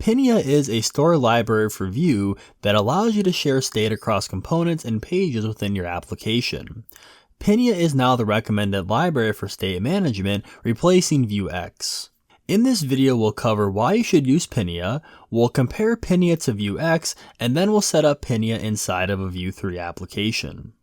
Pinia is a store library for Vue that allows you to share state across components and pages within your application. Pinia is now the recommended library for state management, replacing VueX. In this video, we'll cover why you should use Pinia, we'll compare Pinia to VueX, and then we'll set up Pinia inside of a Vue 3 application.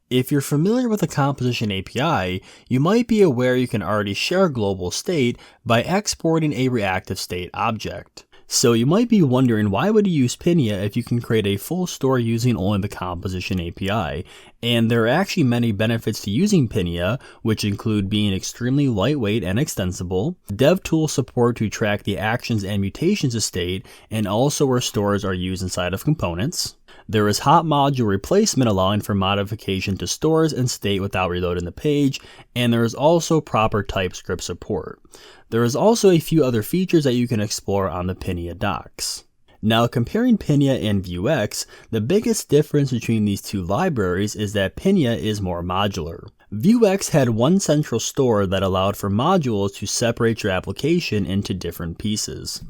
If you're familiar with the Composition API, you might be aware you can already share global state by exporting a reactive state object. So you might be wondering, why would you use Pinia if you can create a full store using only the Composition API? And there are actually many benefits to using Pinia, which include being extremely lightweight and extensible, DevTools support to track the actions and mutations of state, and also where stores are used inside of components. There is hot module replacement, allowing for modification to stores and state without reloading the page, and there is also proper TypeScript support. There is also a few other features that you can explore on the Pinia docs. Now, comparing Pinia and VueX, the biggest difference between these two libraries is that Pinia is more modular. VueX had one central store that allowed for modules to separate your application into different pieces.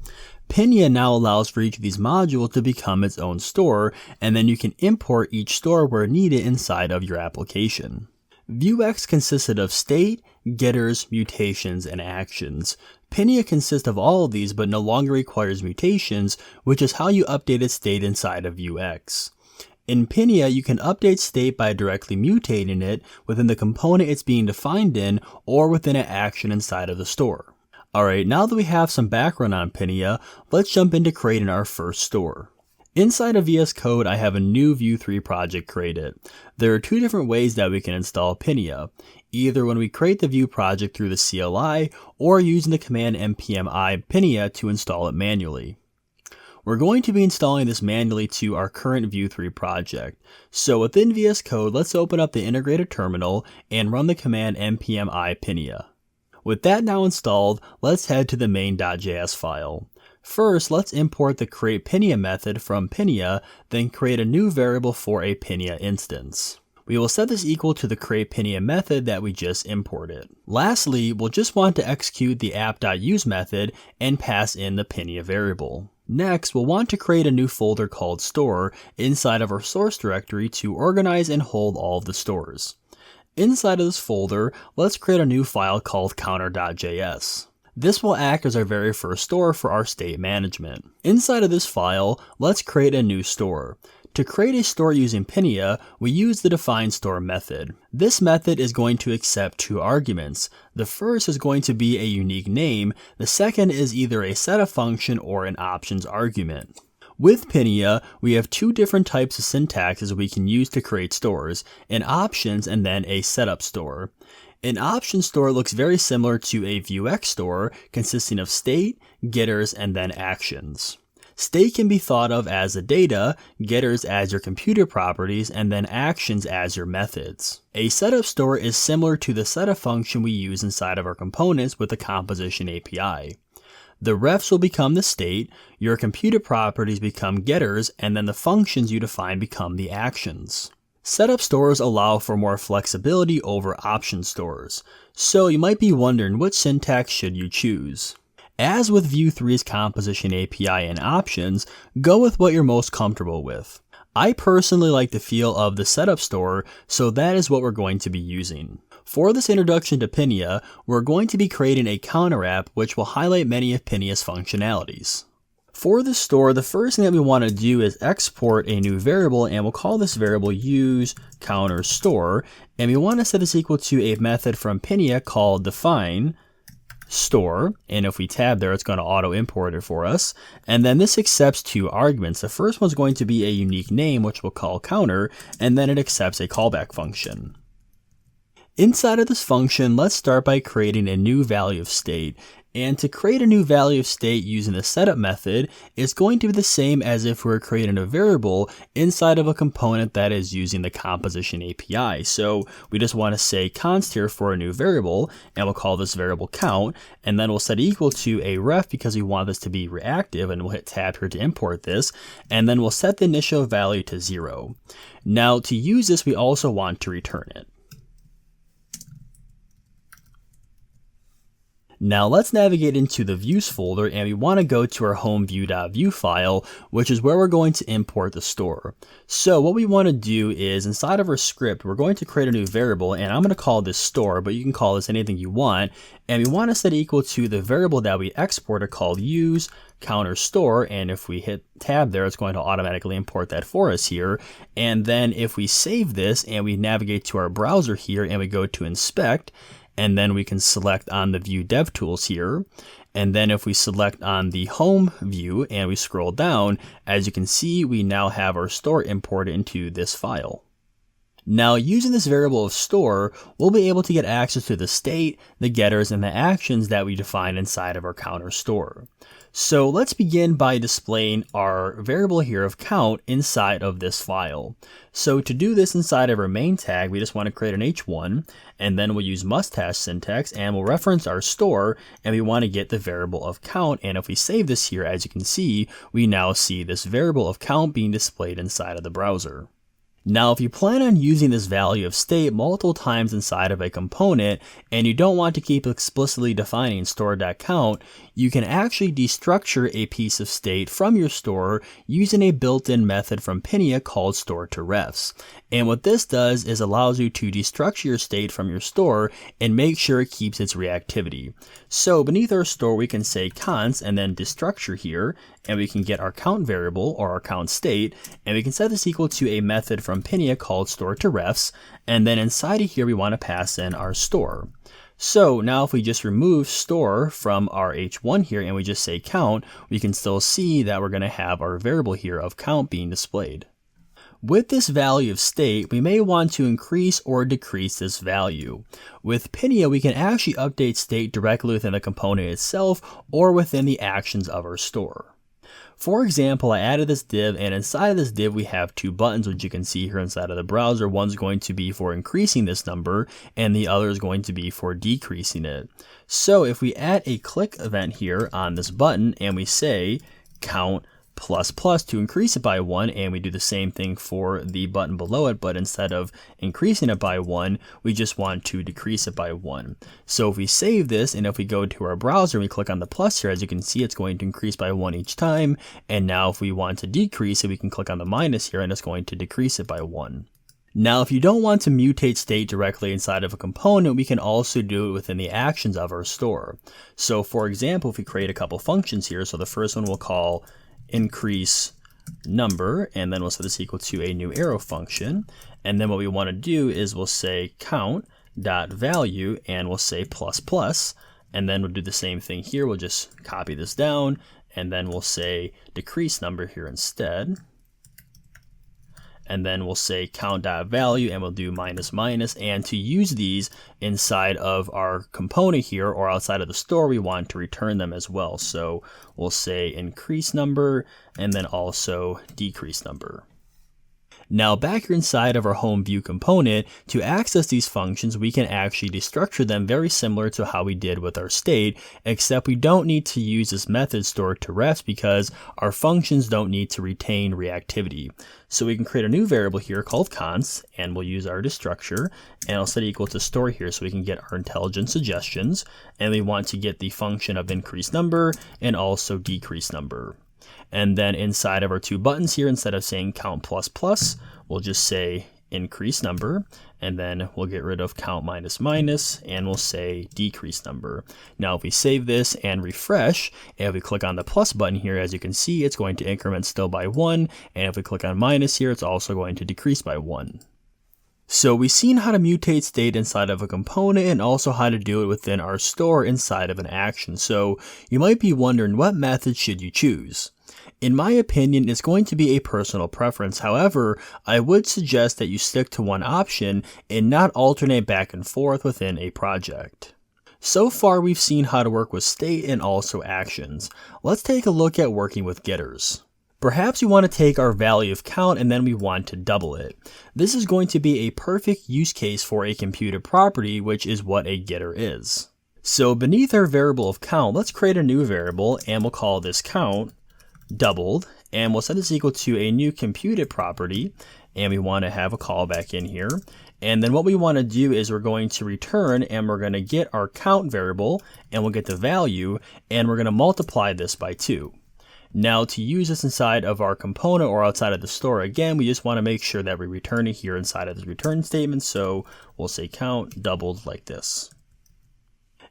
Pinia now allows for each of these modules to become its own store, and then you can import each store where needed inside of your application. VueX consisted of state, getters, mutations, and actions. Pinia consists of all of these but no longer requires mutations, which is how you updated state inside of VueX. In Pinia, you can update state by directly mutating it within the component it's being defined in or within an action inside of the store. Alright, now that we have some background on Pinia, let's jump into creating our first store. Inside of VS Code, I have a new Vue 3 project created. There are two different ways that we can install Pinia, either when we create the Vue project through the CLI or using the command npm I Pinia to install it manually. We're going to be installing this manually to our current Vue 3 project. So within VS Code, let's open up the integrated terminal and run the command npm I Pinia. With that now installed, let's head to the main.js file. First, let's import the createPinia method from Pinia, then create a new variable for a Pinia instance. We will set this equal to the createPinia method that we just imported. Lastly, we'll just want to execute the app.use method and pass in the Pinia variable. Next, we'll want to create a new folder called store inside of our source directory to organize and hold all of the stores. Inside of this folder, let's create a new file called counter.js. This will act as our very first store for our state management. Inside of this file, let's create a new store. To create a store using Pinia, we use the defineStore method. This method is going to accept two arguments. The first is going to be a unique name. The second is either a setup function or an options argument. With Pinia, we have two different types of syntaxes we can use to create stores, an options and then a setup store. An options store looks very similar to a VueX store, consisting of state, getters, and then actions. State can be thought of as the data, getters as your computer properties, and then actions as your methods. A setup store is similar to the setup function we use inside of our components with the Composition API. The refs will become the state, your computer properties become getters, and then the functions you define become the actions. Setup stores allow for more flexibility over option stores, so you might be wondering, which syntax should you choose? As with Vue 3's Composition API and options, go with what you're most comfortable with. I personally like the feel of the setup store, so that is what we're going to be using. For this introduction to Pinia, we're going to be creating a counter app which will highlight many of Pinia's functionalities. For this store, the first thing that we want to do is export a new variable, and we'll call this variable useCounterStore, and we want to set this equal to a method from Pinia called defineStore, and if we tab there, it's going to auto import it for us. And then this accepts two arguments. The first one's going to be a unique name, which we'll call counter, and then it accepts a callback function. Inside of this function, let's start by creating a new value of state. And to create a new value of state using the setup method is going to be the same as if we were creating a variable inside of a component that is using the Composition API. So we just want to say const here for a new variable, and we'll call this variable count, and then we'll set equal to a ref because we want this to be reactive, and we'll hit tab here to import this, and then we'll set the initial value to 0. Now to use this, we also want to return it. Now let's navigate into the views folder, and we want to go to our home.view.view file, which is where we're going to import the store. So what we want to do is inside of our script, we're going to create a new variable, and I'm going to call this store, but you can call this anything you want. And we want to set equal to the variable that we exported called use counter store. And if we hit tab there, it's going to automatically import that for us here. And then if we save this and we navigate to our browser here and we go to inspect, and then we can select on the view dev tools here. And then if we select on the home view and we scroll down, as you can see, we now have our store imported into this file. Now using this variable of store, we'll be able to get access to the state, the getters, and the actions that we define inside of our counter store. So let's begin by displaying our variable here of count inside of this file. So to do this inside of our main tag, we just want to create an h1, and then we'll use must-hash syntax, and we'll reference our store, and we want to get the variable of count. And if we save this here, as you can see, we now see this variable of count being displayed inside of the browser. Now, if you plan on using this value of state multiple times inside of a component and you don't want to keep explicitly defining store.count, you can actually destructure a piece of state from your store using a built-in method from Pinia called store_to_refs. And what this does is allows you to destructure your state from your store and make sure it keeps its reactivity. So beneath our store, we can say const and then destructure here, and we can get our count variable or our count state, and we can set this equal to a method from Pinia called store_to_refs, and then inside of here we want to pass in our store. So now if we just remove store from our h1 here and we just say count, we can still see that we're going to have our variable here of count being displayed. With this value of state, we may want to increase or decrease this value. With Pinia, we can actually update state directly within the component itself or within the actions of our store. For example, I added this div, and inside of this div we have two buttons, which you can see here inside of the browser. One's going to be for increasing this number and the other is going to be for decreasing it. So if we add a click event here on this button and we say count ++ to increase it by 1, and we do the same thing for the button below it, but instead of increasing it by 1, we just want to decrease it by 1. So if we save this and if we go to our browser and we click on the plus here, as you can see, it's going to increase by 1 each time. And now if we want to decrease it, we can click on the minus here and it's going to decrease it by 1. Now, if you don't want to mutate state directly inside of a component, we can also do it within the actions of our store. So for example, if we create a couple functions here, so the first one we'll call increase number, and then we'll set this equal to a new arrow function. And then what we want to do is we'll say count.value and we'll say ++, and then we'll do the same thing here. We'll just copy this down and then we'll say decrease number here instead. And then we'll say count.value and we'll do -. And to use these inside of our component here or outside of the store, we want to return them as well. So we'll say increase number and then also decrease number. Now back here inside of our home view component, to access these functions, we can actually destructure them very similar to how we did with our state, except we don't need to use this method store_to_refs because our functions don't need to retain reactivity. So we can create a new variable here called const, and we'll use our destructure, and I'll set equal to store here so we can get our intelligent suggestions, and we want to get the function of increase number and also decrease number. And then inside of our two buttons here, instead of saying count ++, we'll just say increase number, and then we'll get rid of count -, and we'll say decrease number. Now if we save this and refresh, and if we click on the plus button here, as you can see, it's going to increment still by 1, and if we click on minus here, it's also going to decrease by 1. So we've seen how to mutate state inside of a component and also how to do it within our store inside of an action. So you might be wondering, what method should you choose? In my opinion, it's going to be a personal preference. However, I would suggest that you stick to one option and not alternate back and forth within a project. So far, we've seen how to work with state and also actions. Let's take a look at working with getters. Perhaps we want to take our value of count and then we want to double it. This is going to be a perfect use case for a computed property, which is what a getter is. So beneath our variable of count, let's create a new variable and we'll call this count doubled, and we'll set this equal to a new computed property, and we want to have a callback in here, And then what we want to do is we're going to return and we're going to get our count variable and we'll get the value and we're going to multiply this by 2. Now to use this inside of our component or outside of the store, again, we just want to make sure that we return it here inside of this return statement. So we'll say count doubled like this.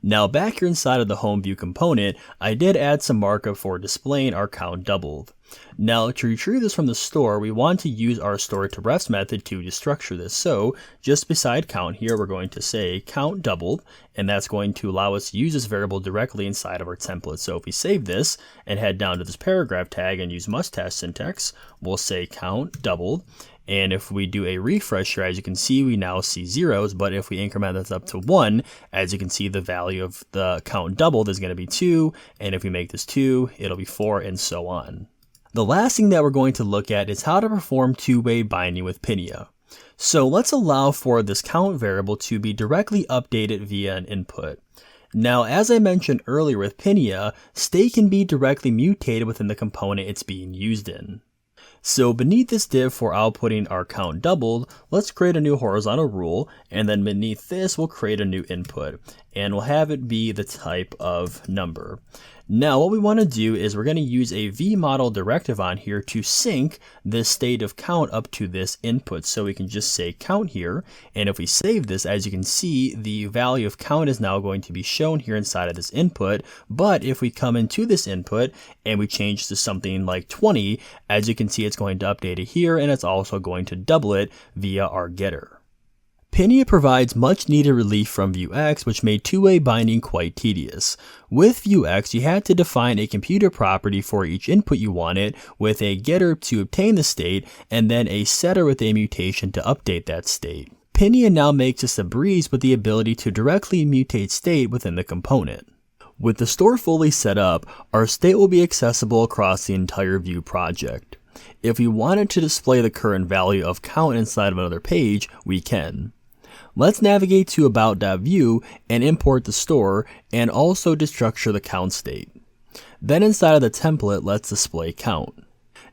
Now back here inside of the home view component, I did add some markup for displaying our count doubled. Now to retrieve this from the store, we want to use our store to refs method to destructure this. So just beside count here, we're going to say count doubled, and that's going to allow us to use this variable directly inside of our template. So if we save this and head down to this paragraph tag and use must test syntax, we'll say count doubled. And if we do a refresh here, as you can see, we now see zeros, but if we increment this up to 1, as you can see, the value of the count doubled is going to be 2, and if we make this 2, it'll be 4, and so on. The last thing that we're going to look at is how to perform two-way binding with Pinia. So let's allow for this count variable to be directly updated via an input. Now, as I mentioned earlier with Pinia, state can be directly mutated within the component it's being used in. So beneath this div for outputting our count doubled, let's create a new horizontal rule, and then beneath this we'll create a new input, and we'll have it be the type of number. Now what we want to do is we're going to use a vModel directive on here to sync this state of count up to this input. So we can just say count here, and if we save this, as you can see, the value of count is now going to be shown here inside of this input. But if we come into this input and we change to something like 20, as you can see, it's going to update it here, and it's also going to double it via our getter. Pinia provides much needed relief from VueX, which made two-way binding quite tedious. With VueX, you had to define a computer property for each input you wanted, with a getter to obtain the state, and then a setter with a mutation to update that state. Pinia now makes this a breeze with the ability to directly mutate state within the component. With the store fully set up, our state will be accessible across the entire Vue project. If we wanted to display the current value of count inside of another page, we can. Let's navigate to about.vue and import the store and also destructure the count state. Then inside of the template, let's display count.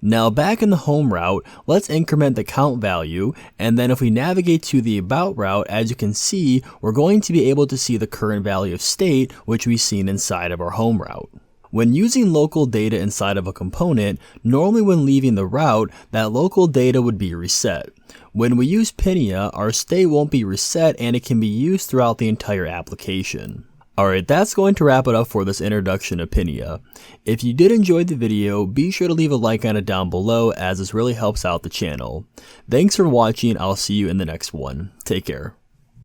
Now back in the home route, let's increment the count value, and then if we navigate to the about route, as you can see, we're going to be able to see the current value of state, which we've seen inside of our home route. When using local data inside of a component, normally when leaving the route, that local data would be reset. When we use Pinia, our state won't be reset and it can be used throughout the entire application. Alright, that's going to wrap it up for this introduction to Pinia. If you did enjoy the video, be sure to leave a like on it down below, as this really helps out the channel. Thanks for watching, I'll see you in the next one. Take care.